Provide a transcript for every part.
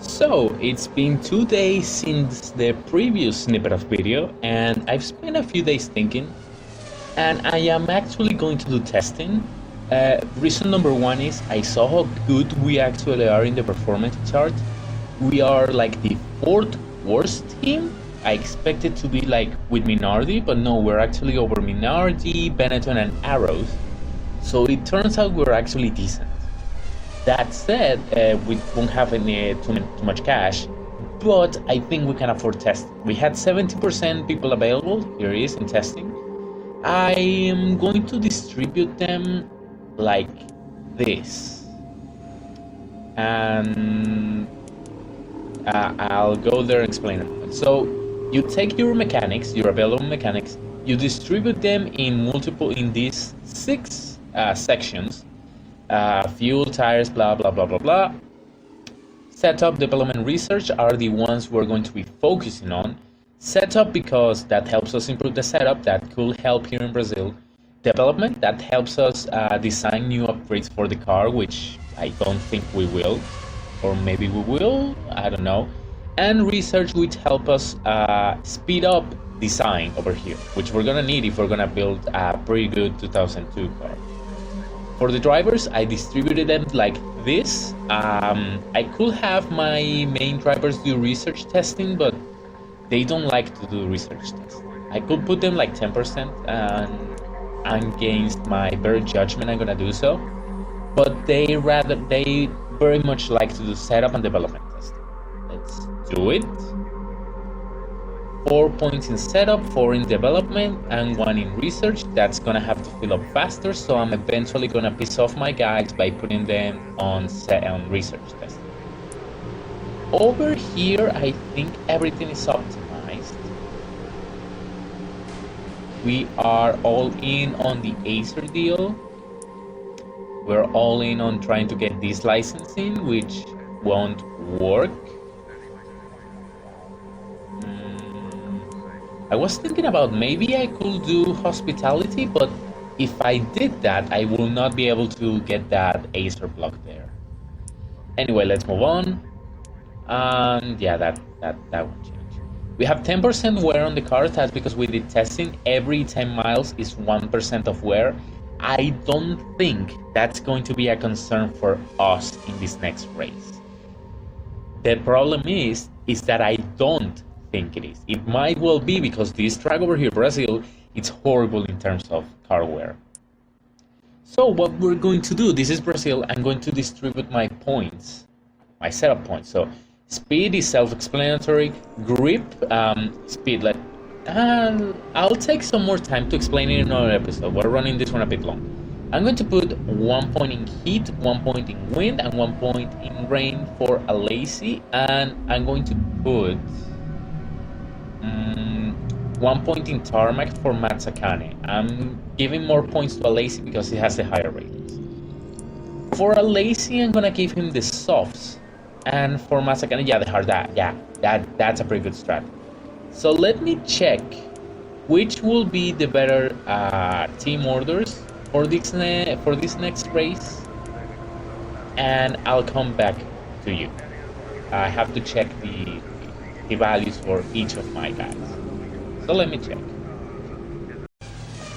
So, it's been 2 days since the previous snippet of video, and I've spent a few days thinking, and I am actually going to do testing. Reason number one is I saw how good we actually are in the performance chart. We are like the fourth worst team. I expected to be like with Minardi, but no, we're actually over Minardi, Benetton, and Arrows. So it turns out we're actually decent. That said, we won't have too much cash, but I think we can afford testing. We had 70% people available, here it is in testing. I am going to distribute them like this. And I'll go there and explain it. So you take your mechanics, your available mechanics, you distribute them in these 6 sections. Fuel, tires, blah, blah, blah, blah, blah. Setup, development, research are the ones we're going to be focusing on. Setup because that helps us improve the setup, that could help here in Brazil. Development, that helps us design new upgrades for the car, which I don't think we will. Or maybe we will, I don't know. And research, which help us speed up design over here, which we're gonna need if we're gonna build a pretty good 2002 car. For the drivers, I distributed them like this. I could have my main drivers do research testing, but they don't like to do research testing. I could put them like 10% and against my better judgment, I'm gonna do so. But they very much like to do setup and development testing. Let's do it. 4 points in setup, 4 in development, and 1 in research. That's gonna have to fill up faster, so I'm eventually gonna piss off my guys by putting them on research testing. Over here, I think everything is optimized. We are all in on the Acer deal. We're all in on trying to get this licensing, which won't work. I was thinking about maybe I could do hospitality, but if I did that, I will not be able to get that Acer block there. Anyway, let's move on. And yeah, that won't change. We have 10% wear on the car. That's because we did testing. Every 10 miles is 1% of wear. I don't think that's going to be a concern for us in this next race. The problem is that I don't think it is. It might well be because this track over here, Brazil, it's horrible in terms of car wear. So what we're going to do, this is Brazil, I'm going to distribute my points, my setup points. So speed is self-explanatory, grip, speed, I'll take some more time to explain it in another episode. We're running this one a bit long. I'm going to put 1 point in heat, 1 point in wind, and 1 point in rain for a lazy, and I'm going to put 1 point in tarmac for Matsakane. I'm giving more points to a lazy because he has the higher ratings. For a lazy, I'm gonna give him the softs, and for Matsakane, yeah, the hard. That's a pretty good strat. So let me check which will be the better team orders for this next race, and I'll come back to you. I have to check the values for each of my guys. So let me check.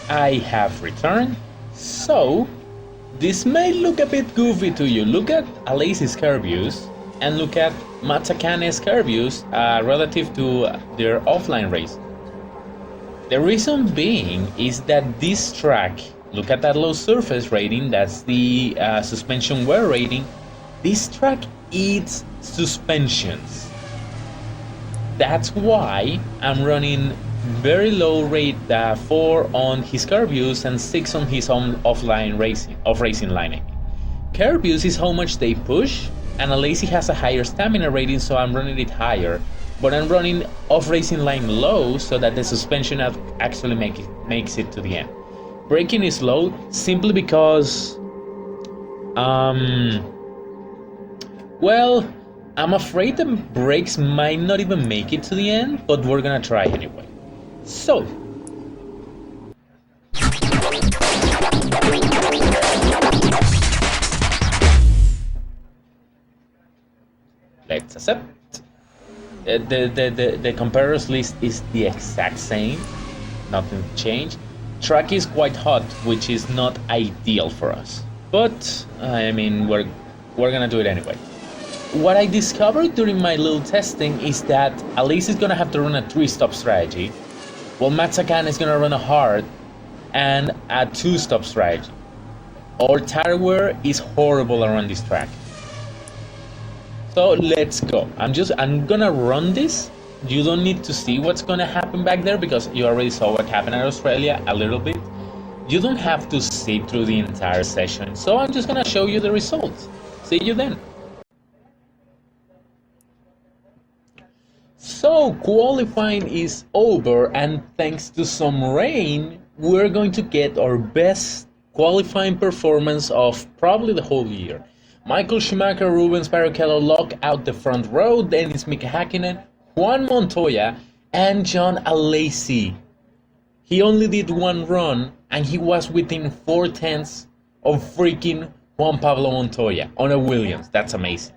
I have returned. So this may look a bit goofy to you. Look at Alacy's car views and look at Matsakane's car views relative to their offline race. The reason being is that this track, look at that low surface rating, that's the suspension wear rating. This track eats suspensions. That's why I'm running very low rate 4 on his car views and 6 on his own off-racing line. Car views is how much they push, and a lazy has a higher stamina rating, so I'm running it higher. But I'm running off-racing line low so that the suspension actually makes it to the end. Braking is low simply because, well, I'm afraid the brakes might not even make it to the end, but we're gonna try anyway. So, let's accept. The competitors list is the exact same, nothing changed. Track is quite hot, which is not ideal for us, but I mean we're gonna do it anyway. What I discovered during my little testing is that Alice is gonna have to run a 3-stop strategy, while Matsakan is gonna run a hard and a 2-stop strategy. Our tire wear is horrible around this track. So let's go. I'm gonna run this. You don't need to see what's gonna happen back there because you already saw what happened at Australia a little bit. You don't have to sit through the entire session. So I'm just gonna show you the results. See you then. So qualifying is over, and thanks to some rain, we're going to get our best qualifying performance of probably the whole year. Michael Schumacher, Rubens Barrichello lock out the front row, Dennis Mika Hakkinen, Juan Montoya, and John Alesi. He only did one run, and he was within 4/10 of freaking Juan Pablo Montoya on a Williams. That's amazing.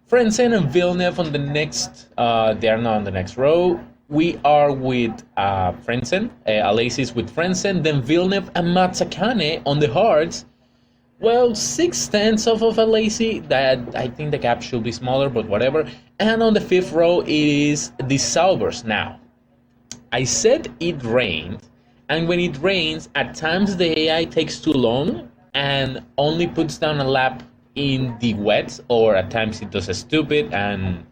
Frentzen and Villeneuve on the next, they are not on the next row. We are with Frentzen, Alesi is with Frentzen, then Villeneuve and Matsakane on the hards. Well, 6/10 off of Alesi, that I think the gap should be smaller, but whatever. And on the 5th row it is the Saubers. Now, I said it rained, and when it rains, at times the AI takes too long and only puts down a lap in the wet, or at times it does a stupid and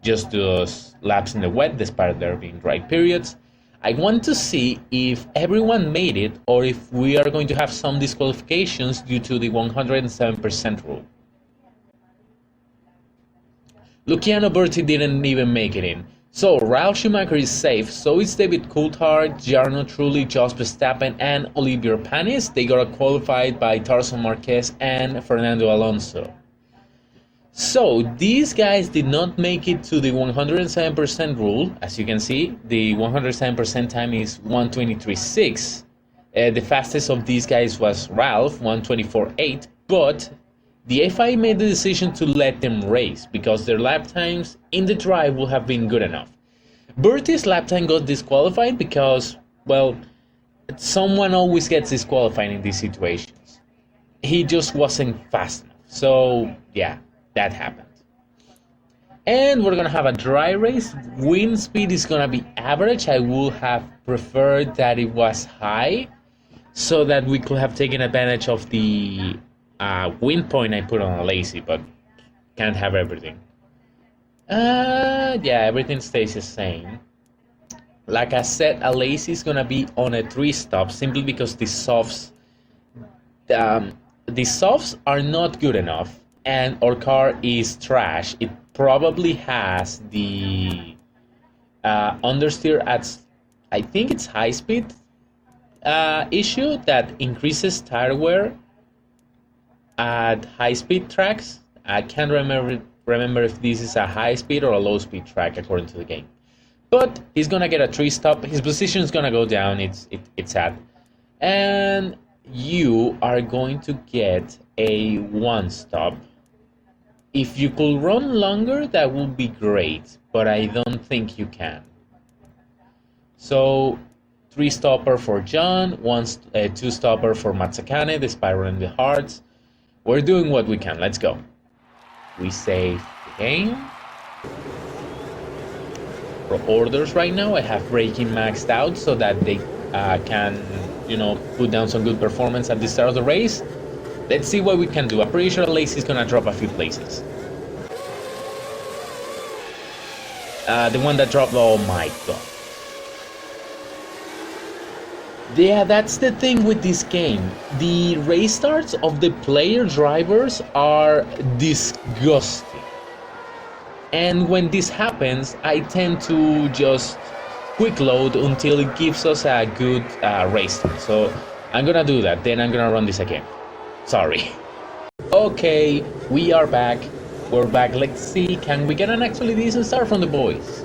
just does laps in the wet despite there being dry periods. I want to see if everyone made it or if we are going to have some disqualifications due to the 107% rule. Luciano Berti didn't even make it in. So Ralf Schumacher is safe, so is David Coulthard, Jarno Trulli, Jos Verstappen, and Olivier Panis. They got qualified by Tarzan Marquez and Fernando Alonso. So these guys did not make it to the 107% rule. As you can see, the 107% time is 1:23.6. The fastest of these guys was Ralph, 1:24.8, but the FIA made the decision to let them race because their lap times in the drive will have been good enough. Bertie's lap time got disqualified because, well, someone always gets disqualified in these situations. He just wasn't fast enough. So, yeah, that happened. And we're going to have a dry race. Wind speed is going to be average. I would have preferred that it was high so that we could have taken advantage of the wind point I put on a lazy, but can't have everything. Yeah, everything stays the same. Like I said, a lazy is gonna be on a 3-stop simply because the softs are not good enough, and our car is trash. It probably has the understeer at, I think it's high speed issue that increases tire wear at high-speed tracks. I can't remember if this is a high-speed or a low-speed track according to the game. But he's gonna get a 3-stop. His position is gonna go down. It's sad. And you are going to get a 1-stop. If you could run longer, that would be great. But I don't think you can. So 3-stopper for John, 2-stopper for Matsakane, the Spiral and the Hearts. We're doing what we can. Let's go. We save the game. For orders right now, I have braking maxed out so that they can, put down some good performance at the start of the race. Let's see what we can do. I'm pretty sure Lacey's gonna drop a few places. The one that dropped, oh my god. Yeah, that's the thing with this game. The race starts of the player drivers are disgusting. And when this happens, I tend to just quick load until it gives us a good race start. So I'm gonna do that, then I'm gonna run this again. Sorry. Okay, we are back. We're back. Let's see, can we get an actually decent start from the boys?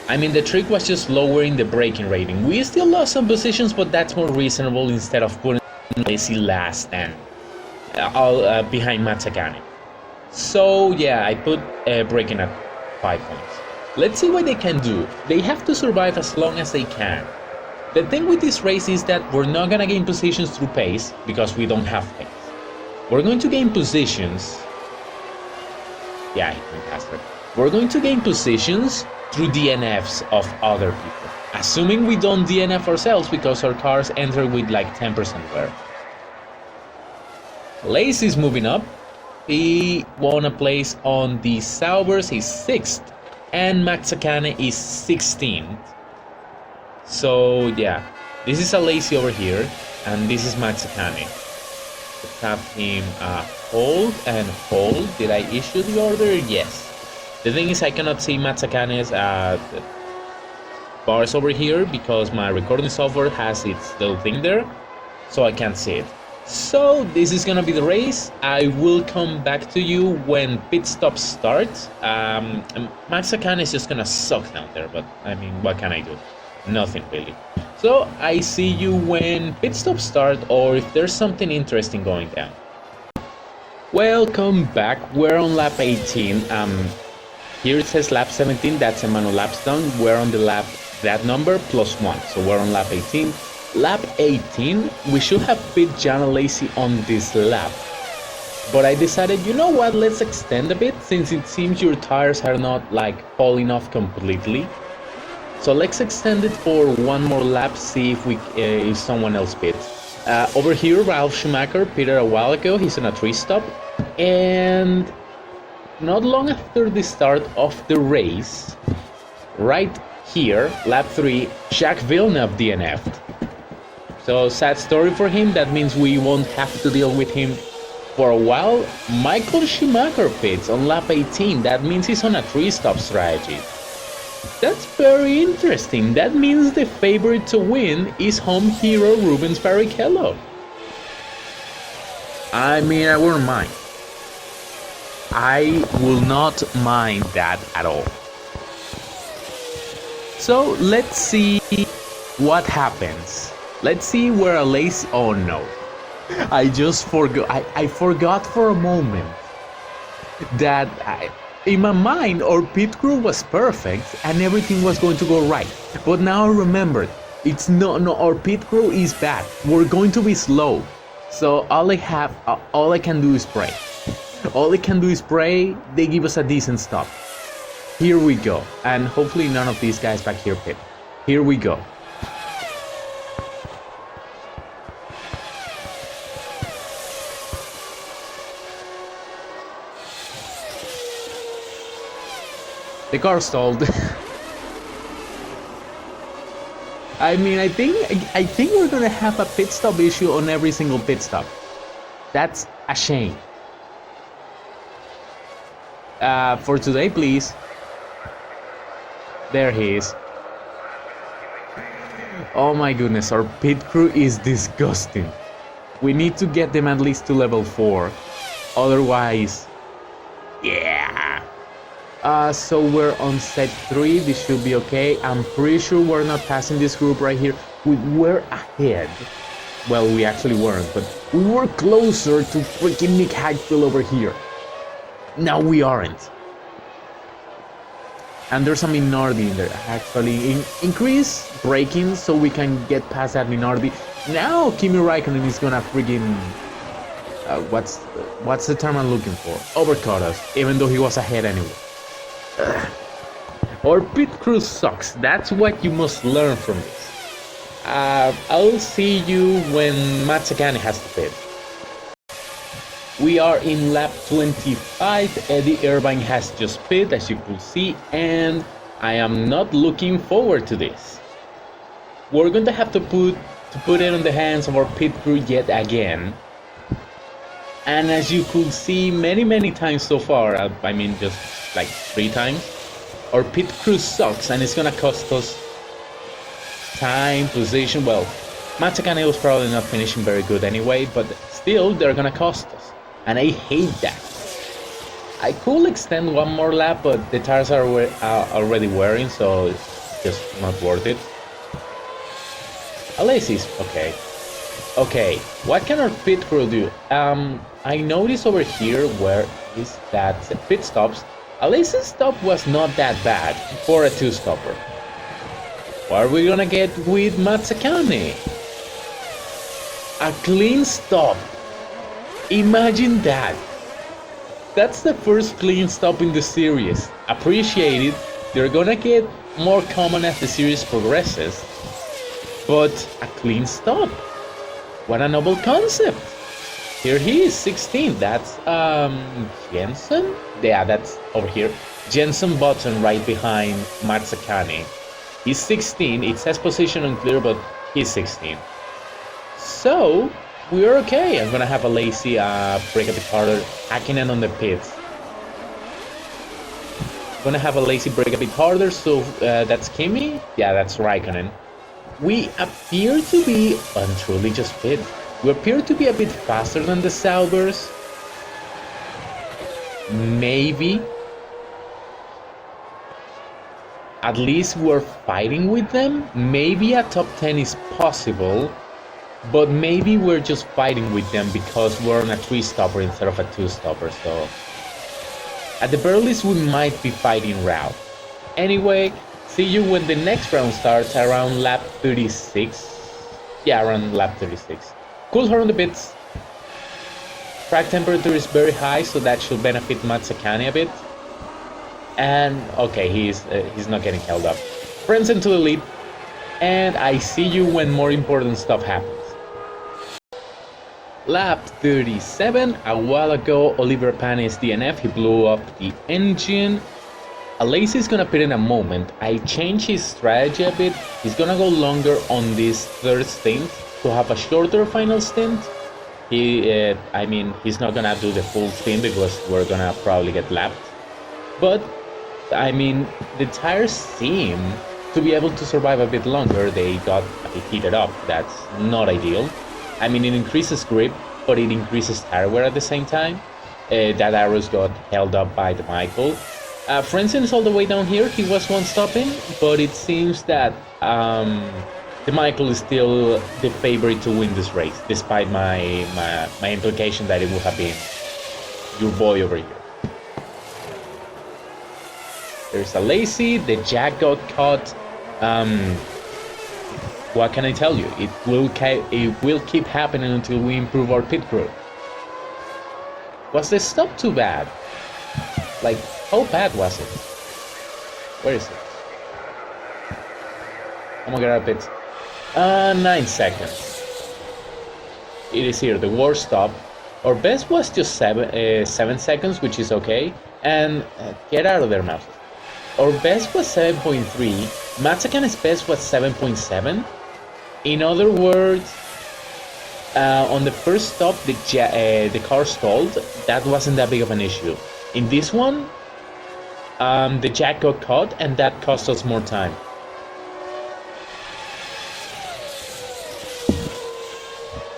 I mean, the trick was just lowering the braking rating. We still lost some positions, but that's more reasonable instead of putting Lacy last and all behind Matsakane. So yeah, I put braking at 5 points. Let's see what they can do. They have to survive as long as they can. The thing with this race is that we're not gonna gain positions through pace because we don't have pace. We're going to gain positions. Yeah, he went faster. We're going to gain positions through DNFs of other people. Assuming we don't DNF ourselves because our cars enter with like 10% wear. Lace is moving up. He won a place on the Saubers, he's 6th. And Matsakane is 16th. So yeah, this is a Lacy over here. And this is Matsakane. Let's have him hold and hold. Did I issue the order? Yes. The thing is I cannot see Matsakane's bars over here because my recording software has its little thing there, so I can't see it. So this is gonna be the race. I will come back to you when pit stops start. Matsakane is just gonna suck down there, but I mean, what can I do? Nothing really. So I see you when pit stops start or if there's something interesting going down. Welcome back. We're on lap 18. Here it says lap 17, that's Emmanuel laps done. We're on the lap, that number plus 1, so we're on lap 18. Lap 18, we should have pit Jana Lacy on this lap. But I decided, you know what, let's extend a bit, since it seems your tires are not like falling off completely. So let's extend it for one more lap, see if someone else pits. Over here, Ralf Schumacher pitted a while ago, he's on a 3-stop. And not long after the start of the race, right here, lap 3, Jacques Villeneuve DNF'd. So sad story for him, that means we won't have to deal with him for a while. Michael Schumacher pits on lap 18, that means he's on a 3-stop strategy. That's very interesting, that means the favorite to win is home hero Rubens Barrichello. I mean, I wouldn't mind. I will not mind that at all. So let's see what happens. Let's see where a Lacy. Oh no, I just forgot. I forgot for a moment that in my mind our pit crew was perfect and everything was going to go right. But now I remembered, it's no, our pit crew is bad. We're going to be slow. So all I can do is pray. All I can do is pray they give us a decent stop. Here we go. And hopefully none of these guys back here pit. Here we go. The car stalled. I mean, I think we're gonna have a pit stop issue on every single pit stop. That's a shame. For today, please. There he is. Oh my goodness, our pit crew is disgusting. We need to get them at least to level 4. Otherwise, yeah. So we're on set 3, this should be okay. I'm pretty sure we're not passing this group right here. We were ahead. Well, we actually weren't, but we were closer to freaking Nick Heidfeld over here. Now we aren't. And there's a Minardi in there. Actually, increase braking so we can get past that Minardi. Now Kimi Raikkonen is gonna freaking... what's the term I'm looking for? Overcut us, even though he was ahead anyway. Our pit crew sucks. That's what you must learn from this. I'll see you when Matsakane has to pit. We are in lap 25. Eddie Irvine has just pit, as you could see, and I am not looking forward to this. We're going to have to put it on the hands of our pit crew yet again. And as you could see many times so far, I mean just like 3 times, our pit crew sucks and it's gonna cost us time, position. Well, Matsakane was probably not finishing very good anyway, but still they're gonna cost us. And I hate that. I could extend one more lap, but the tires are already wearing, so it's just not worth it. Alesi's okay. Okay, what can our pit crew do? I noticed over here where is that pit stops. A lazy stop was not that bad for a two-stopper. What are we gonna get with Matsakane? A clean stop. Imagine that. That's the first clean stop in the series. Appreciate it. They're gonna get more common as the series progresses. But a clean stop. What a noble concept. Here he is, 16. That's Jensen? Yeah, that's over here. Jensen Button right behind Matsakane. He's 16. It says position unclear, but he's 16. So we're okay. I'm gonna have a lazy break a bit harder. Hakkinen on the pits. Gonna have a lazy break a bit harder. So that's Kimi. Yeah, that's Raikkonen. We appear to be truly just pit. We appear to be a bit faster than the Saubers. Maybe. At least we're fighting with them. Maybe a top 10 is possible. But maybe we're just fighting with them because we're on a 3-stopper instead of a 2-stopper. So at the very least we might be fighting route. Anyway, see you when the next round starts around lap 36. Yeah, around lap 36. Cool her on the pits. Track temperature is very high, so that should benefit Matsakane a bit. And okay, he's not getting held up. Friends into the lead, and I see you when more important stuff happens. Lap 37. A while ago, Oliver Panis DNF. He blew up the engine. Alesi is gonna pit in a moment. I changed his strategy a bit. He's gonna go longer on this third stint to have a shorter final stint. I mean, he's not gonna do the full stint because we're gonna probably get lapped. But, I mean, the tires seem to be able to survive a bit longer. They got a bit heated up. That's not ideal. I mean, it increases grip, but it increases tire wear at the same time. That arrows got held up by the Michael. Frenzen is all the way down here. He was one stopping, but it seems that the Michael is still the favorite to win this race, despite my implication that it would have been your boy over here. There's a lazy. The jack got caught. What can I tell you? It will keep happening until we improve our pit crew. Was the stop too bad? Like, how bad was it? Where is it? I'm gonna get our pits. 9 seconds. It is here, the worst stop. Our best was just 7 seconds, which is okay. And get out of there, mouse. Our best was 7.3. Matsakane's best was 7.7. In other words, on the first stop, the car stalled. That wasn't that big of an issue. In this one, the jack got caught, and that cost us more time.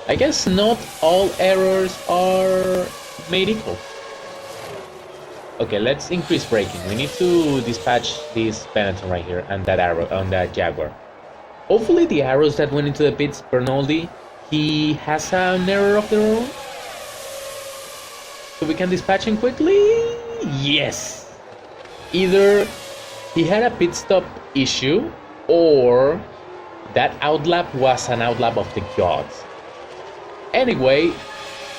I guess not all errors are made equal. Okay, let's increase braking. We need to dispatch this Benetton right here and that arrow on that Jaguar. Hopefully the arrows that went into the pits, Bernoldi, he has an error of their own. So we can dispatch him quickly? Yes! Either he had a pit stop issue or that outlap was an outlap of the gods. Anyway,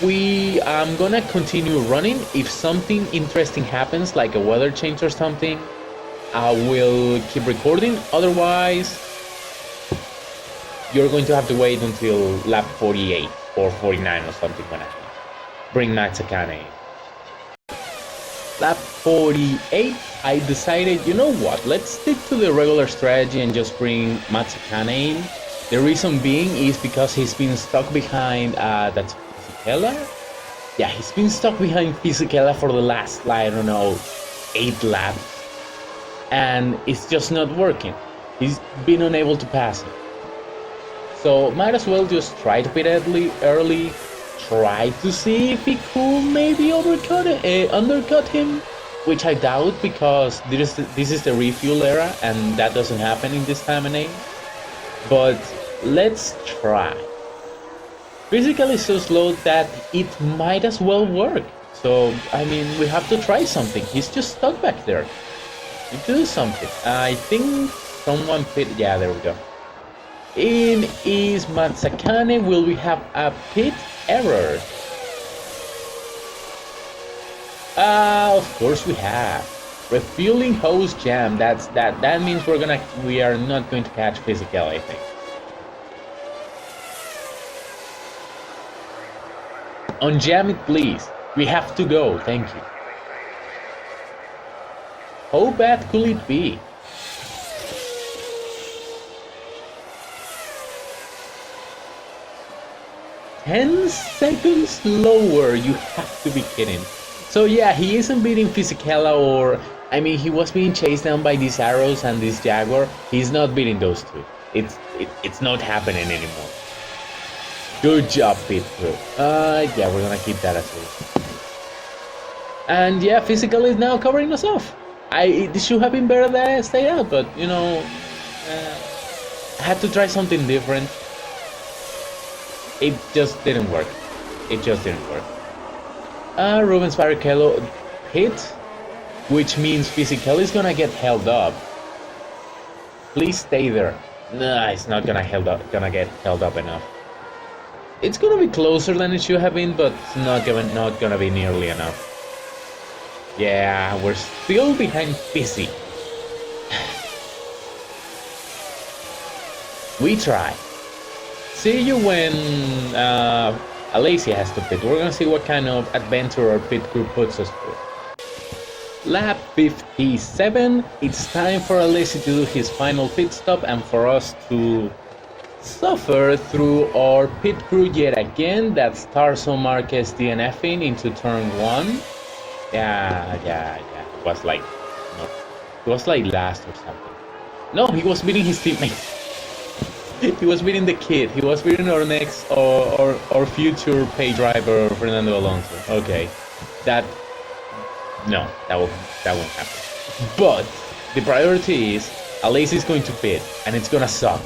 I'm gonna continue running. If something interesting happens, like a weather change or something, I will keep recording. Otherwise, you're going to have to wait until lap 48 or 49 or something when I bring Matsakane in. Lap 48, I decided, you know what, let's stick to the regular strategy and just bring Matsakane in. The reason being is because he's been stuck behind, that's Fisichella? Yeah, he's been stuck behind Fisichella for the last, I don't know, 8 laps. And it's just not working. He's been unable to pass him. So might as well just try to pit early, try to see if he could maybe undercut him, which I doubt because this is the refuel era and that doesn't happen in this time and age. But let's try. physically so slow that it might as well work. So, I mean, we have to try something. He's just stuck back there. We do something. I think someone pit. Yeah, there we go. In is Matsakane. Will we have a pit error? Of course we have. Refueling hose jam. That means we are not going to catch physical, I think. Unjam it, please. We have to go. Thank you. How bad could it be? "10 seconds lower." You have to be kidding. So yeah, he isn't beating Fisichella, or I mean, he was being chased down by these arrows and this Jaguar. He's not beating those two. It's not happening anymore. Good job, Pit Crew. Yeah, we're gonna keep that as is. And yeah, Physical is now covering us off. It should have been better that I stayed out, but you know, I had to try something different. It just didn't work. It just didn't work. Rubens Barrichello hit, which means Physical is gonna get held up. Please stay there. Nah, it's not gonna get held up enough. It's gonna be closer than it should have been, but it's not gonna be nearly enough. Yeah, we're still behind Fizzy. We try. See you when Alacia has to pit. We're gonna see what kind of adventure our pit crew puts us through. Lap 57. It's time for Alacia to do his final pit stop and for us to suffer through our pit crew yet again. That's Tarso Marquez DNFing into turn 1. Yeah. It was like last or something. No, he was beating his teammates. He was beating the kid. He was beating our next or future pay driver, Fernando Alonso. Okay, that won't happen. But the priority is Alacia is going to pit, and it's gonna suck.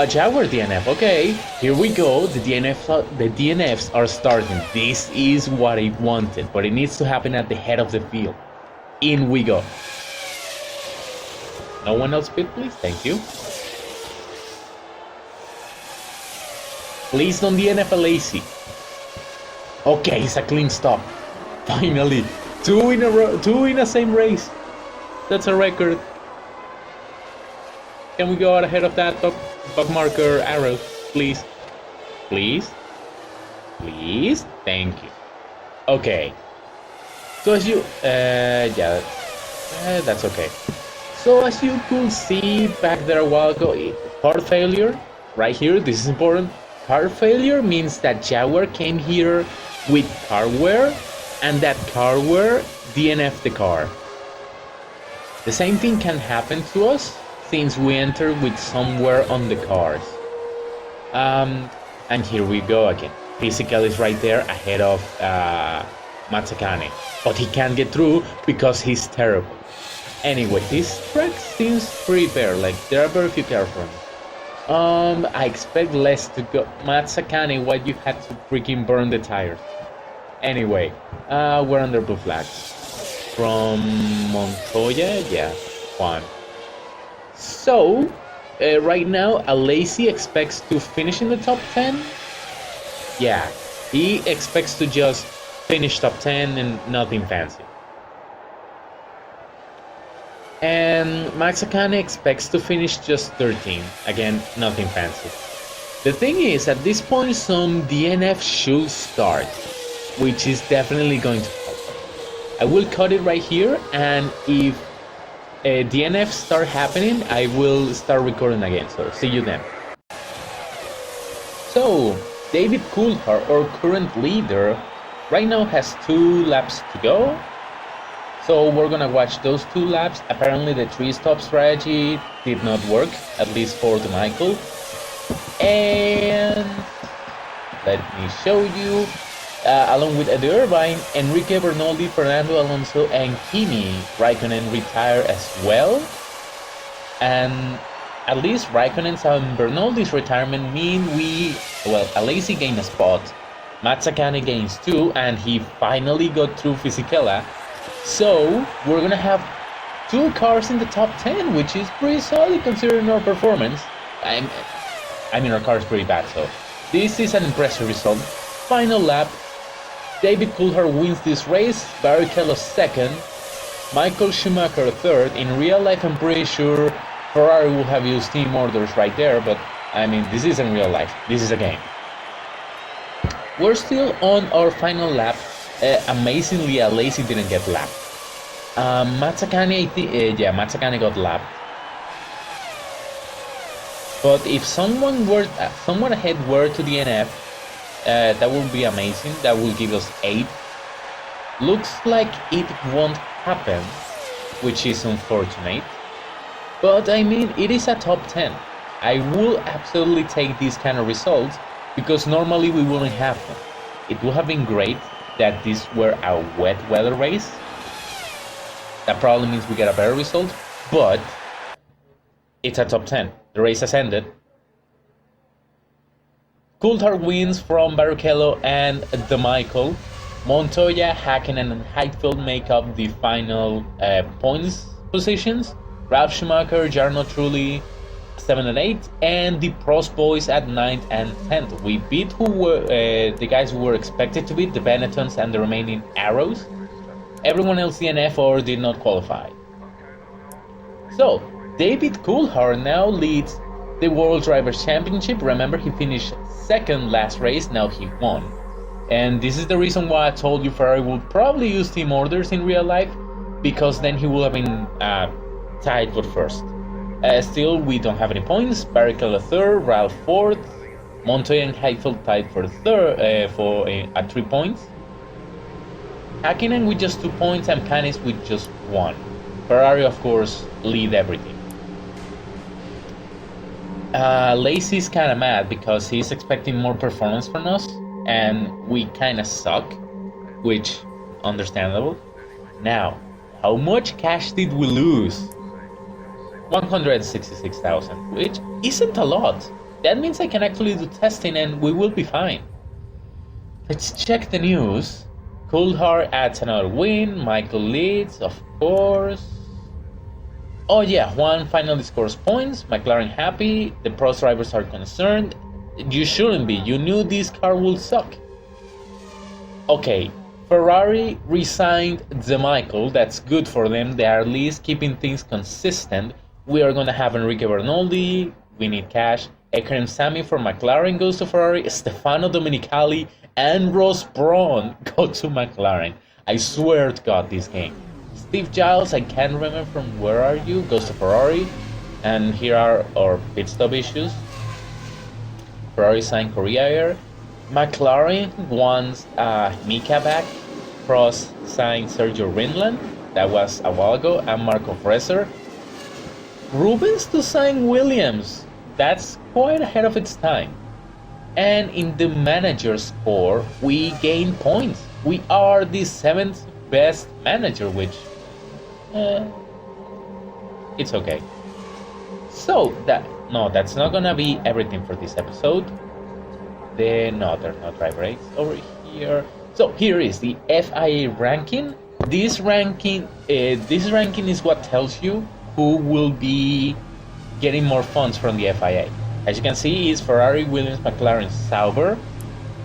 Jaguar DNF. Okay, here we go. The DNFs are starting. This is what I wanted, but it needs to happen at the head of the field. In we go. No one else pit, please. Thank you. Please don't DNF Alacia. Okay, it's a clean stop. Finally, 2 in a row, 2 in the same race. That's a record. Can we go out ahead of that top marker arrow, please? Please? Please? Thank you. Okay. So as you, that's okay. So as you could see back there a while ago, part failure, right here, this is important. Car failure means that Jaguar came here with car wear, and that car wear DNF'd the car. The same thing can happen to us since we enter with some wear on the cars. And here we go again. Physical is right there ahead of Matsakane, but he can't get through because he's terrible. Anyway, this track seems pretty bare, like there are very few cars from me. I expect less to go. Matsakane, why you had to freaking burn the tires? Anyway, we're under blue flags. From Montoya, yeah, Juan. So, right now, Alacia expects to finish in the top 10. Yeah, he expects to just finish top 10 and nothing fancy. And Matsakane expects to finish just 13. Again, nothing fancy. The thing is, at this point, some DNF should start, which is definitely going to happen. I will cut it right here, and if DNFs start happening, I will start recording again. So, see you then. So, David Coulthard, our current leader, right now has 2 laps to go. So we're gonna watch those 2 laps. Apparently the 3-stop strategy did not work, at least for the Michael. And let me show you, along with Eddie Irvine, Enrique Bernoldi, Fernando Alonso, and Kimi Raikkonen retire as well. And at least Raikkonen's and Bernoldi's retirement mean Alesi gained a spot, Mazzacane gains 2, and he finally got through Fisichella. So we're gonna have 2 cars in the top 10, which is pretty solid considering our performance. I mean, our car is pretty bad, so this is an impressive result. Final lap, David Coulthard wins this race, Barrichello second, Michael Schumacher third. In real life, I'm pretty sure Ferrari will have used team orders right there, but I mean, this isn't real life, this is a game. We're still on our final lap. Amazingly, Alesi didn't get lapped. Mazzacane, Mazzacane got lapped. But if someone ahead were to DNF, that would be amazing. That will give us 8. Looks like it won't happen, which is unfortunate. But I mean, it is a top 10. I will absolutely take these kind of results because normally we wouldn't have them. It would have been great that this were a wet weather race. That probably means we get a better result, but it's a top 10. The race has ended. Coulthard wins from Barrichello and De Michael. Montoya, Hakkinen, and Heidfeld make up the final points positions. Ralf Schumacher, Jarno Trulli, 7 and 8, and the Prost boys at 9th and 10th. We beat the guys who were expected to beat, the Benettons and the remaining Arrows. Everyone else DNF or did not qualify. So, David Coulthard now leads the World Drivers' Championship. Remember, he finished second last race, now he won. And this is the reason why I told you Ferrari would probably use team orders in real life, because then he would have been tied for first. Still, we don't have any points. Barrichello third, Ralph fourth, Montoya and Heidfeld tied for third at 3 points. Hakkinen with just 2 points and Panis with just 1. Ferrari, of course, lead everything. Lacey's kind of mad because he's expecting more performance from us, and we kind of suck, which understandable. Now, how much cash did we lose? 166,000, which isn't a lot. That means I can actually do testing and we will be fine. Let's check the news. Coulthard adds another win, Michael leads, of course. Oh yeah, Juan finally scores points, McLaren happy, the Prost drivers are concerned. You shouldn't be, you knew this car would suck. Okay, Ferrari resigned De Michael, that's good for them, they are at least keeping things consistent. We are gonna have Enrique Bernoldi, we need cash. Ekrem Sami from McLaren goes to Ferrari, Stefano Domenicali and Ross Brawn go to McLaren. I swear to God, this game. Steve Giles, I can't remember from where are you, goes to Ferrari. And here are our pit stop issues. Ferrari signed Korea Air. McLaren wants Mika back. Prost signed Sergio Rinland, that was a while ago, and Marco Freser. Rubens to sign Williams, that's quite ahead of its time. And in the manager score, we gain points. We are the 7th best manager, which it's okay. So that's not gonna be everything for this episode. There's no driver rates over here. So here is the FIA ranking. This ranking is what tells you who will be getting more funds from the FIA. As you can see, is Ferrari, Williams, McLaren, Sauber,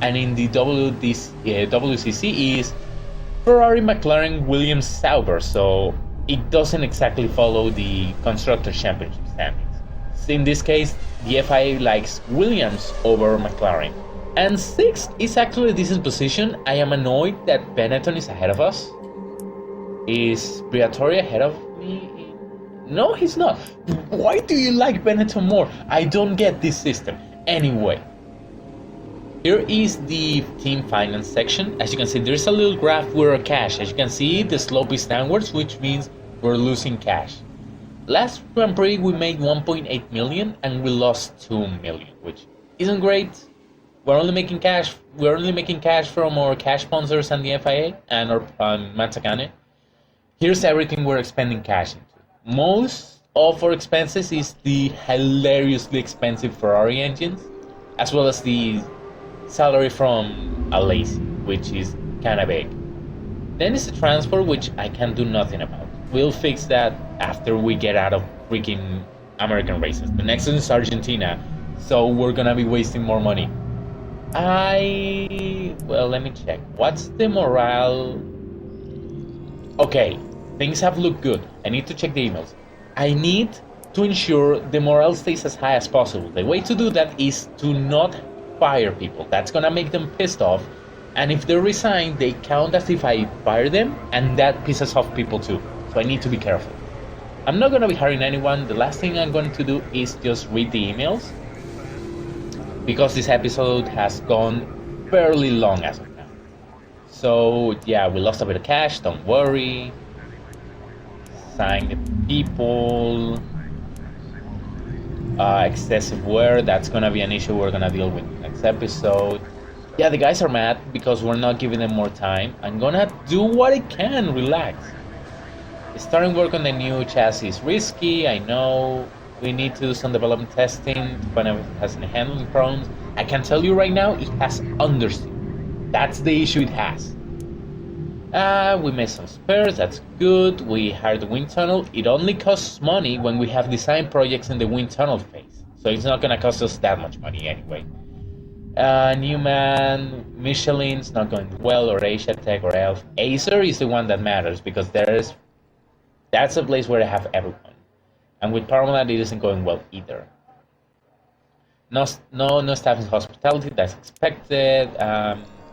and in the WCC is Ferrari, McLaren, Williams, Sauber. So it doesn't exactly follow the Constructors' Championship standings. So in this case, the FIA likes Williams over McLaren. And 6th is actually a decent position. I am annoyed that Benetton is ahead of us. Is Briatore ahead of me? No, he's not. Why do you like Benetton more? I don't get this system. Anyway, here is the team finance section. As you can see, there's a little graph with our cash. As you can see, the slope is downwards, which means we're losing cash. Last Grand Prix, we made 1.8 million and we lost 2 million, which isn't great. We're only making cash. We're only making cash from our cash sponsors and the FIA and our Mazzacane. Here's everything we're expending cash into. Most of our expenses is the hilariously expensive Ferrari engines, as well as the salary from a lazy, which is kinda big. Then it's the transport, which I can do nothing about. We'll fix that after we get out of freaking American races. The next one is Argentina, so we're gonna be wasting more money. Well, let me check. What's the morale? Okay, things have looked good. I need to check the emails. I need to ensure the morale stays as high as possible. The way to do that is to not fire people. That's gonna make them pissed off. And if they resign, they count as if I fire them, and that pisses off people too. So I need to be careful. I'm not gonna be hiring anyone. The last thing I'm going to do is just read the emails, because this episode has gone fairly long as of now. So yeah, we lost a bit of cash, don't worry. Sign the people. Excessive wear, that's gonna be an issue we're gonna deal with next episode. Yeah, the guys are mad because we're not giving them more time. I'm gonna do what I can, relax. Starting work on the new chassis is risky, I know. We need to do some development testing to find out if it has any handling problems. I can tell you right now, it has understeer. That's the issue it has. We made some spares, that's good. We hired the wind tunnel. It only costs money when we have design projects in the wind tunnel phase. So it's not gonna cost us that much money anyway. Newman, Michelin's not going well, or Asia Tech or Elf. Acer is the one that matters because that's a place where I have everyone. And with Paramount, it isn't going well either. No staff in hospitality, that's expected.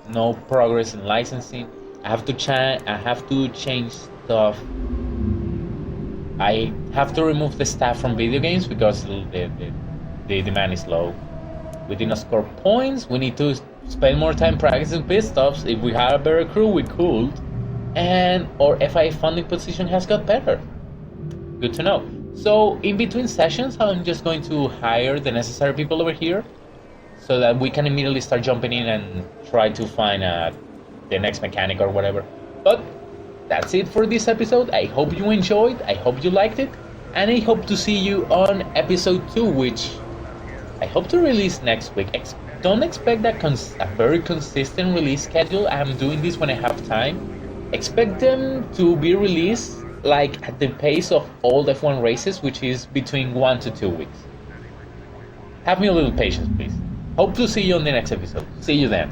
No progress in licensing. I have to change stuff. I have to remove the staff from video games because the demand is low. We did not score points. We need to spend more time practicing pit stops. If we had a better crew, we could. And our FIA funding position has got better. Good to know. So in between sessions, I'm just going to hire the necessary people over here so that we can immediately start jumping in and try to find the next mechanic or whatever. But that's it for this episode. I hope you enjoyed. I hope you liked it. And I hope to see you on episode 2, which I hope to release next week. Don't expect a very consistent release schedule. I'm doing this when I have time. Expect them to be released like at the pace of all F1 races, which is between 1 to 2 weeks. Have me a little patience, please. Hope to see you on the next episode. See you then.